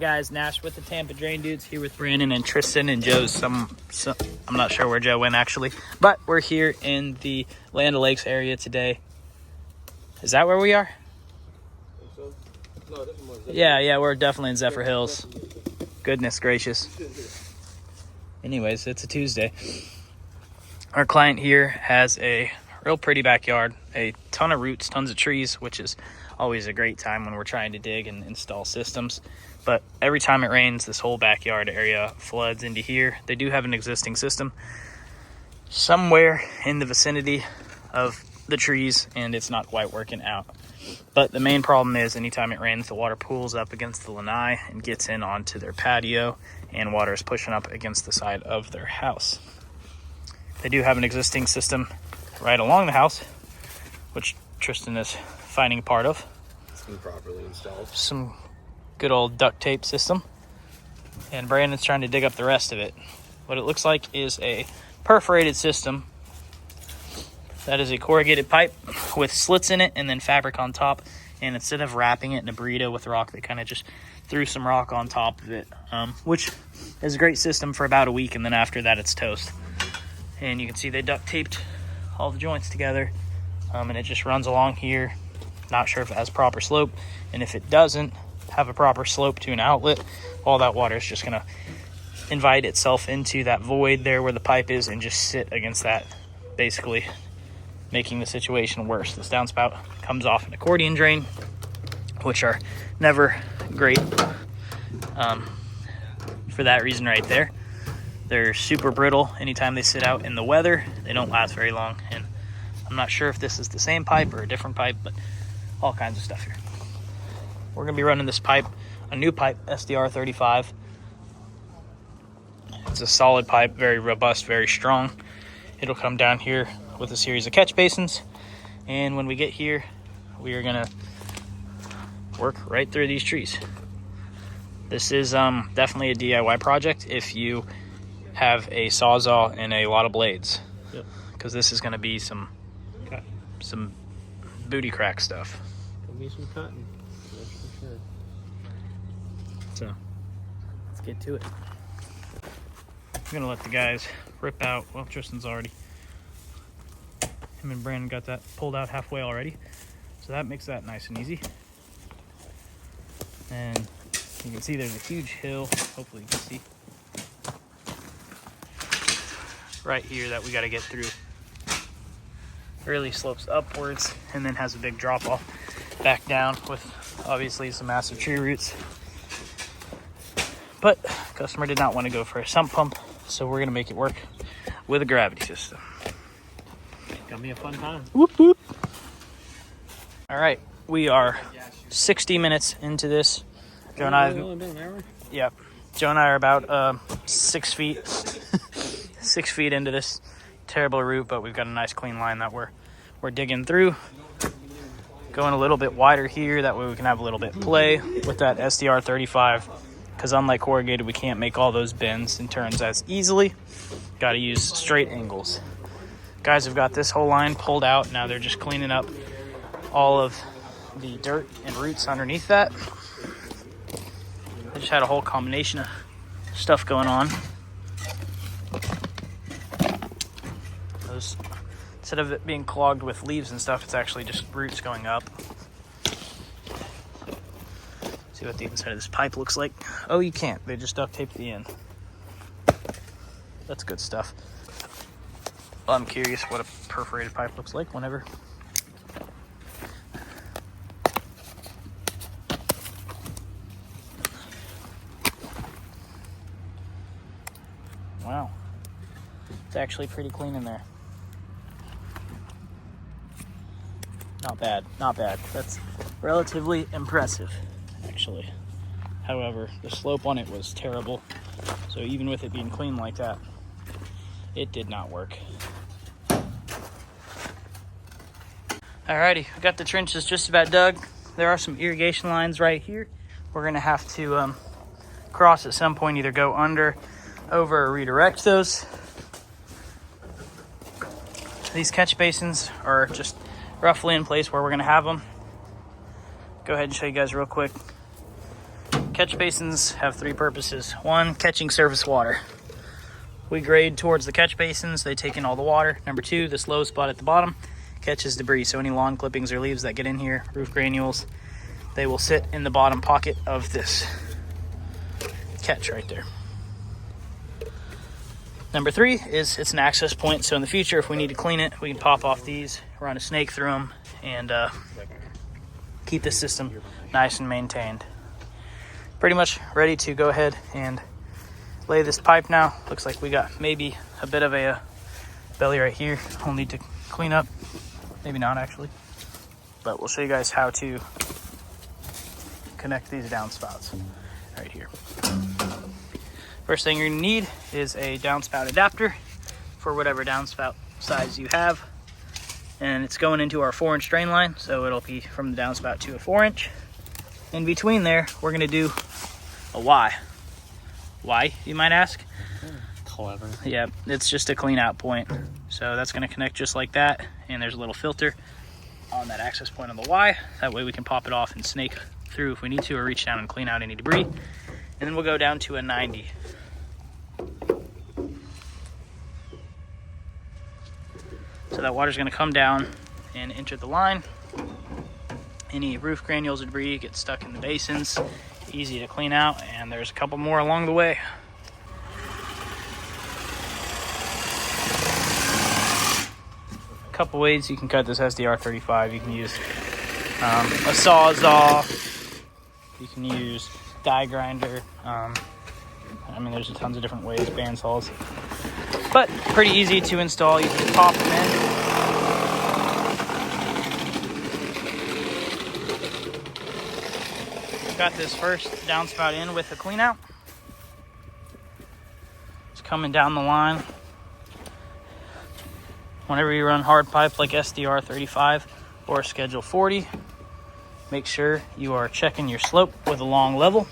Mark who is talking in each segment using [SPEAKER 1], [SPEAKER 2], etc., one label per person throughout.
[SPEAKER 1] guys, Nash with the Tampa Drain Dudes, here with Brandon and Tristan and Joe's I'm not sure where Joe went actually, but we're here in the Land O'Lakes area today. Is that where we are?
[SPEAKER 2] So? No,
[SPEAKER 1] Yeah, we're definitely in Zephyr Hills. Goodness gracious. Anyways, it's a Tuesday. Our client here has a real pretty backyard, a ton of roots, tons of trees, which is always a great time when we're trying to dig and install systems. But every time it rains, this whole backyard area floods into here. They do have an existing system somewhere in the vicinity of the trees, and it's not quite working out. But the main problem is anytime it rains, the water pools up against the lanai and gets in onto their patio, and water is pushing up against the side of their house. They do have an existing system right along the house, which Tristan is finding a part of.
[SPEAKER 2] It's been properly installed.
[SPEAKER 1] Some good old duct tape system. And Brandon's trying to dig up the rest of it. What it looks like is a perforated system. That is a corrugated pipe with slits in it and then fabric on top. And instead of wrapping it in a burrito with rock, they kind of just threw some rock on top of it, which is a great system for about a week, and then after that it's toast. And you can see they duct taped all the joints together, and it just runs along here. Not sure if it has proper slope, and if it doesn't have a proper slope to an outlet, all that water is just going to invite itself into that void there where the pipe is and just sit against that, basically making the situation worse. This downspout comes off an accordion drain, which are never great for that reason right there. They're super brittle anytime they sit out in the weather. They don't last very long, and I'm not sure if this is the same pipe or a different pipe, but all kinds of stuff here. We're going to be running this pipe, a new pipe, SDR 35. It's a solid pipe, very robust, very strong. It'll come down here with a series of catch basins, and when we get here, we are going to work right through these trees. This is definitely a DIY project if you have a sawzall and a lot of blades. Yep. Because this is going to be some booty crack stuff.
[SPEAKER 2] There'll be some cutting, that's for sure.
[SPEAKER 1] So let's get to it. I'm gonna let the guys rip out. Well, Tristan's already. Him and Brandon got that pulled out halfway already, so that makes that nice and easy. And you can see there's a huge hill. Hopefully you can see right here that we got to get through. Really slopes upwards and then has a big drop off back down with obviously some massive tree roots. But customer did not want to go for a sump pump, so we're gonna make it work with a gravity system.
[SPEAKER 2] Gonna be a fun time.
[SPEAKER 1] Whoop whoop. All right, we are 60 minutes into this. Joe and I, yep. Joe and I are about 6 feet, 6 feet into this terrible route, but we've got a nice clean line that we're digging through. Going a little bit wider here, that way we can have a little bit play with that SDR 35. Because unlike corrugated, we can't make all those bends and turns as easily. Got to use straight angles. Guys have got this whole line pulled out. Now they're just cleaning up all of the dirt and roots underneath that. I just had a whole combination of stuff going on. Instead of it being clogged with leaves and stuff, it's actually just roots going up. See what the inside of this pipe looks like. Oh, you can't. They just duct taped the end. That's good stuff. Well, I'm curious what a perforated pipe looks like whenever. Wow. It's actually pretty clean in there. Not bad, not bad. That's relatively impressive, actually. However, the slope on it was terrible. So even with it being clean like that, it did not work. Alrighty, we got the trenches just about dug. There are some irrigation lines right here. We're gonna have to cross at some point, either go under, over, or redirect those. These catch basins are just roughly in place where we're gonna have them. Go ahead and show you guys real quick. catch basins have three purposes. One, catching surface water. We grade towards the catch basins, they take in all the water. Number two, this low spot at the bottom catches debris. So any lawn clippings or leaves that get in here, roof granules, they will sit in the bottom pocket of this catch right there. Number three is it's an access point. So in the future, if we need to clean it, we can pop off these, run a snake through them, and keep the system nice and maintained. Pretty much ready to go ahead and lay this pipe now. Looks like we got maybe a bit of a belly right here. We'll need to clean up. Maybe not actually. But we'll show you guys how to connect these downspouts right here. First thing you're gonna need is a downspout adapter for whatever downspout size you have. And it's going into our 4-inch drain line, so it'll be from the downspout to a 4-inch. In between there, we're gonna do a Y. Why, you might ask?
[SPEAKER 2] Clever.
[SPEAKER 1] Yeah, it's just a clean out point. So that's gonna connect just like that, and there's a little filter on that access point on the Y. That way we can pop it off and snake through if we need to, or reach down and clean out any debris. And then we'll go down to a 90. So that water's gonna come down and enter the line. Any roof granules or debris get stuck in the basins. Easy to clean out, and there's a couple more along the way. A couple ways you can cut this SDR35. You can use a sawzall. You can use die grinder. I mean, there's tons of different ways, bandsaws. But pretty easy to install. You can just pop them in. Got this first downspout in with a clean out. It's coming down the line. Whenever you run hard pipe like SDR35 or Schedule 40, make sure you are checking your slope with a long level.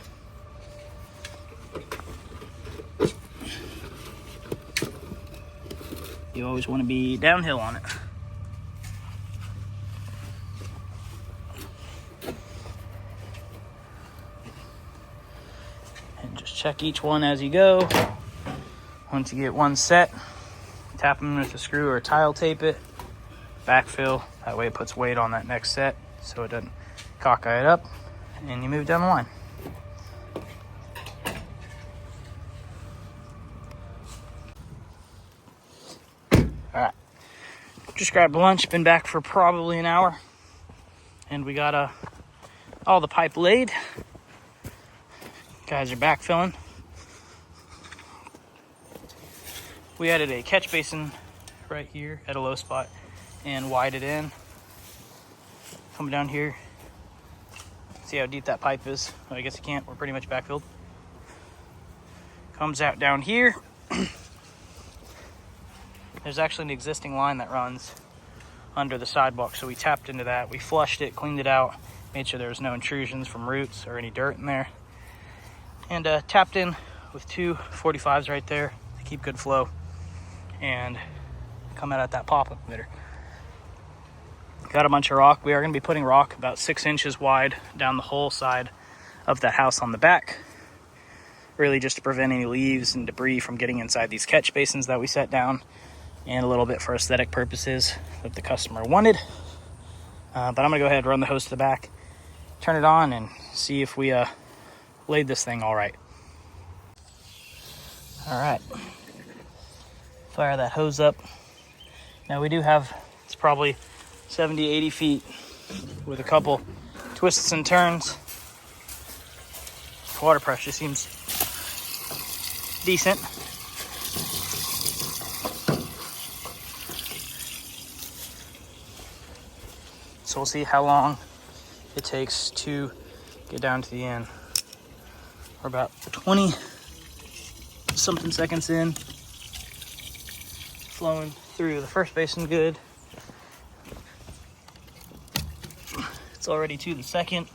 [SPEAKER 1] You always want to be downhill on it. And just check each one as you go. Once you get one set, tap them with a screw or tile tape it. Backfill, that way it puts weight on that next set so it doesn't cockeye it up, and you move down the line. Alright, just grabbed lunch, been back for probably an hour, and we got all the pipe laid. Guys are backfilling. We added a catch basin right here at a low spot and widened it in. Coming down here, see how deep that pipe is? Well, I guess you can't, we're pretty much backfilled. Comes out down here. There's actually an existing line that runs under the sidewalk, so we tapped into that. We flushed it, cleaned it out, made sure there was no intrusions from roots or any dirt in there. And tapped in with two 45s right there to keep good flow and come out at that pop-up emitter. Got a bunch of rock. We are going to be putting rock about 6 inches wide down the whole side of that house on the back, really just to prevent any leaves and debris from getting inside these catch basins that we set down, and a little bit for aesthetic purposes that the customer wanted. But I'm going to go ahead and run the hose to the back, turn it on, and see if we laid this thing all right. All right. Fire that hose up. Now we do have, it's probably 70, 80 feet with a couple twists and turns. Water pressure seems decent. So we'll see how long it takes to get down to the end. We're about 20 something seconds in. Flowing through the first basin good. It's already to the second.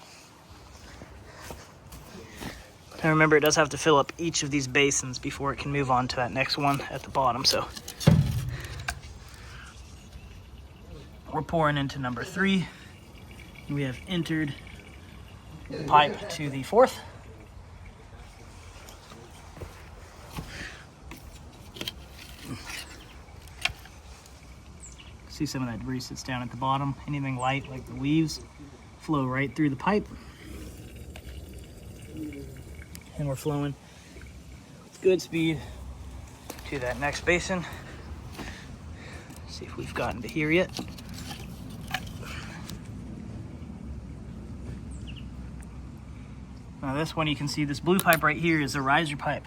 [SPEAKER 1] And remember, it does have to fill up each of these basins before it can move on to that next one at the bottom. So we're pouring into number 3. We have entered pipe to the 4th. See some of that debris sits down at the bottom. Anything light, like the leaves, flow right through the pipe. And we're flowing with good speed to that next basin. See if we've gotten to here yet. Now this one, you can see this blue pipe right here is a riser pipe.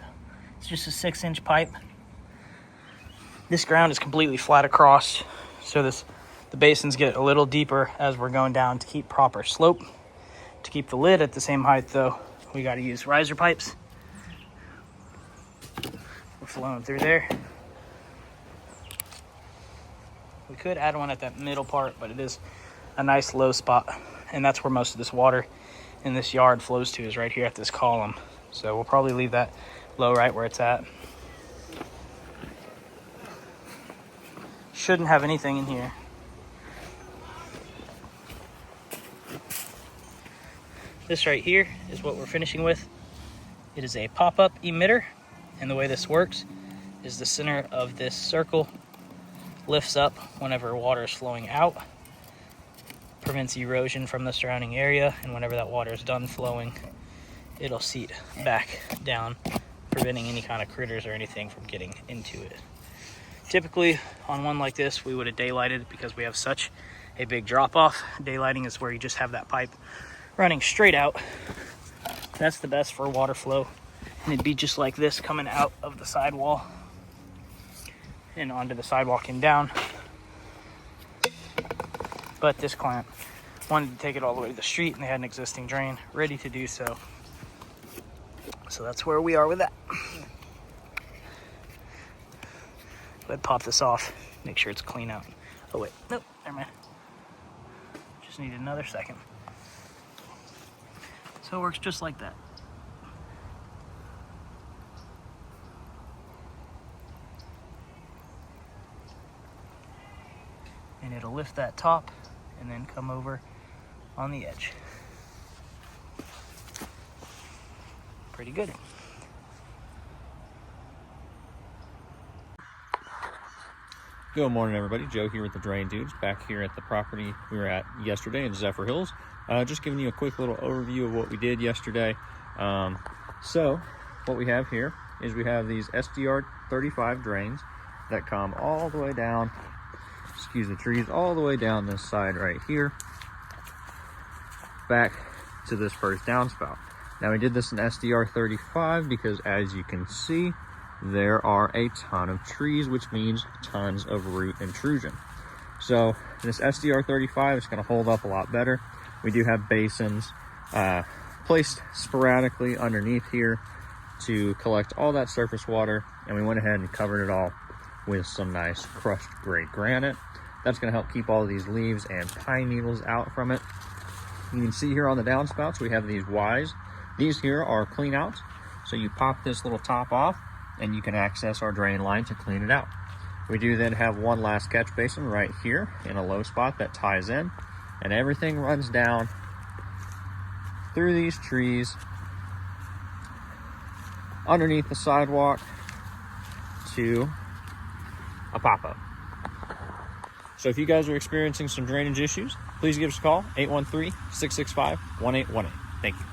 [SPEAKER 1] It's just a 6-inch pipe. This ground is completely flat across, so the basins get a little deeper as we're going down to keep proper slope. To keep the lid at the same height though, we got to use riser pipes. We're flowing through there. We could add one at that middle part, but it is a nice low spot, and that's where most of this water in this yard flows to, is right here at this column. So we'll probably leave that low right where it's at. Shouldn't have anything in here. This right here is what we're finishing with. It is a pop-up emitter, and the way this works is the center of this circle lifts up whenever water is flowing out, prevents erosion from the surrounding area, and whenever that water is done flowing, it'll seep back down, preventing any kind of critters or anything from getting into it. Typically on one like this, we would have daylighted because we have such a big drop off. Daylighting is where you just have that pipe running straight out. That's the best for water flow, and it'd be just like this coming out of the sidewall and onto the sidewalk and down. But this client wanted to take it all the way to the street, and they had an existing drain ready to do so. So that's where we are with that. Go ahead, pop this off, make sure it's clean out. Oh wait, nope, never mind. Just need another second. So it works just like that. And it'll lift that top and then come over on the edge. Pretty good.
[SPEAKER 2] Good morning, everybody. Joe here with the Drain Dudes, back here at the property we were at yesterday in Zephyr Hills. Just giving you a quick little overview of what we did yesterday. So what we have here is we have these SDR 35 drains that come all the way down, excuse the trees, all the way down this side right here, back to this first downspout. Now we did this in SDR 35 because, as you can see, there are a ton of trees, which means tons of root intrusion. So this SDR 35 is going to hold up a lot better. We do have basins placed sporadically underneath here to collect all that surface water, and we went ahead and covered it all with some nice crushed gray granite. That's going to help keep all these leaves and pine needles out from it. You can see here on the downspouts we have these Ys. These here are clean out, so you pop this little top off and you can access our drain line to clean it out. We do then have one last catch basin right here in a low spot that ties in, and everything runs down through these trees underneath the sidewalk to a pop-up. So if you guys are experiencing some drainage issues, please give us a call, 813-665-1818. Thank you.